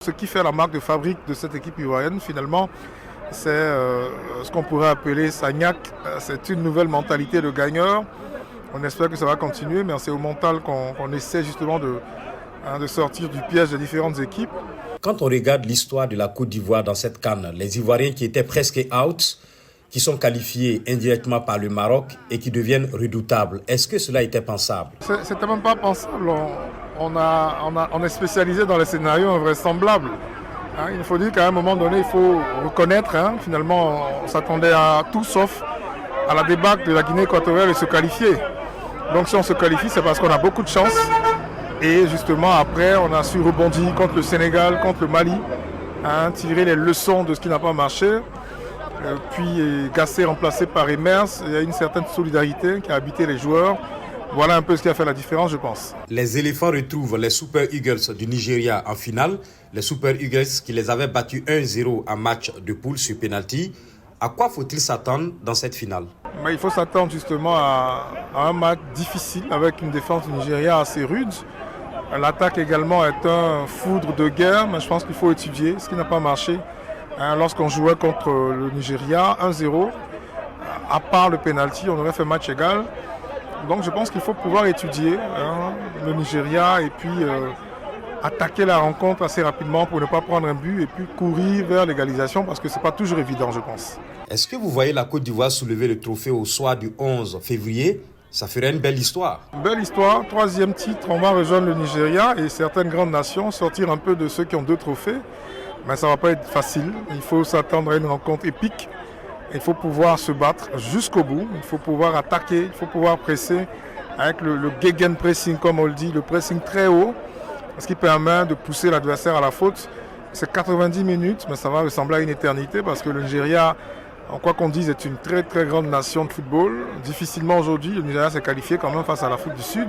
Ce qui fait la marque de fabrique de cette équipe ivoirienne, finalement, c'est ce qu'on pourrait appeler Sagnac. C'est une nouvelle mentalité de gagneur. On espère que ça va continuer, mais c'est au mental qu'on essaie justement de sortir du piège des différentes équipes. Quand on regarde l'histoire de la Côte d'Ivoire dans cette CAN, les Ivoiriens qui étaient presque out, qui sont qualifiés indirectement par le Maroc et qui deviennent redoutables, est-ce que cela était pensable? C'était même pas pensable. On est spécialisé dans les scénarios invraisemblables. Il faut dire qu'à un moment donné, il faut reconnaître, finalement, on s'attendait à tout sauf à la débâcle de la Guinée équatoriale et se qualifier. Donc si on se qualifie, c'est parce qu'on a beaucoup de chance. Et justement, après, on a su rebondir contre le Sénégal, contre le Mali, tirer les leçons de ce qui n'a pas marché. Puis Gassé remplacé par Emers, il y a une certaine solidarité qui a habité les joueurs. Voilà un peu ce qui a fait la différence, je pense. Les éléphants retrouvent les Super Eagles du Nigeria en finale. Les Super Eagles qui les avaient battus 1-0 en match de poule sur penalty. À quoi faut-il s'attendre dans cette finale? Il faut s'attendre justement à un match difficile avec une défense du Nigeria assez rude. L'attaque également est un foudre de guerre, mais je pense qu'il faut étudier ce qui n'a pas marché. Lorsqu'on jouait contre le Nigeria 1-0, à part le penalty, on aurait fait match égal. Donc je pense qu'il faut pouvoir étudier le Nigeria et puis attaquer la rencontre assez rapidement pour ne pas prendre un but et puis courir vers l'égalisation parce que ce n'est pas toujours évident, je pense. Est-ce que vous voyez la Côte d'Ivoire soulever le trophée au soir du 11 février? Ça ferait une belle histoire. Belle histoire, 3e titre, on va rejoindre le Nigeria et certaines grandes nations, sortir un peu de ceux qui ont 2 trophées. Mais ça ne va pas être facile, il faut s'attendre à une rencontre épique. Il faut pouvoir se battre jusqu'au bout, il faut pouvoir attaquer, il faut pouvoir presser avec le gegenpressing comme on le dit, le pressing très haut, ce qui permet de pousser l'adversaire à la faute. C'est 90 minutes, mais ça va ressembler à une éternité parce que le Nigeria, quoi qu'on dise, est une très très grande nation de football. Difficilement aujourd'hui, le Nigeria s'est qualifié quand même face à l'Afrique du Sud.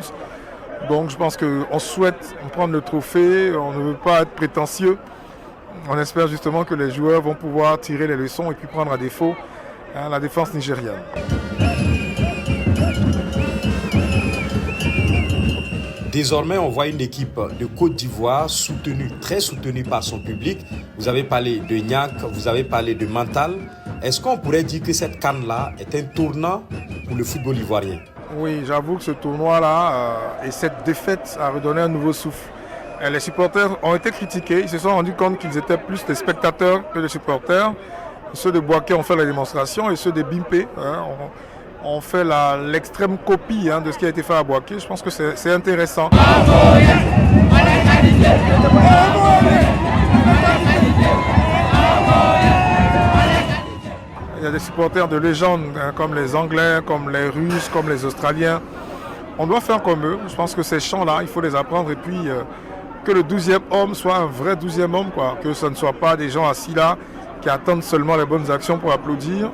Donc je pense qu'on souhaite prendre le trophée, on ne veut pas être prétentieux. On espère justement que les joueurs vont pouvoir tirer les leçons et puis prendre à défaut la défense nigériane. Désormais, on voit une équipe de Côte d'Ivoire soutenue, très soutenue par son public. Vous avez parlé de Niak, vous avez parlé de Mental. Est-ce qu'on pourrait dire que cette CAN-là est un tournant pour le football ivoirien? Oui, j'avoue que ce tournoi-là et cette défaite a redonné un nouveau souffle. Les supporters ont été critiqués, ils se sont rendus compte qu'ils étaient plus des spectateurs que des supporters. Ceux de Boaké ont fait la démonstration et ceux de Bimpé ont fait l'extrême copie de ce qui a été fait à Boaké. Je pense que c'est intéressant. Il y a des supporters de légende comme les Anglais, comme les Russes, comme les Australiens. On doit faire comme eux. Je pense que ces chants-là, il faut les apprendre et puis que le 12e homme soit un vrai 12e homme, que ce ne soit pas des gens assis là qui attendent seulement les bonnes actions pour applaudir,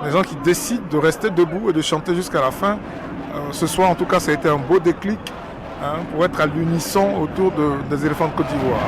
des gens qui décident de rester debout et de chanter jusqu'à la fin. Ce soir, en tout cas, ça a été un beau déclic pour être à l'unisson autour des éléphants de Côte d'Ivoire.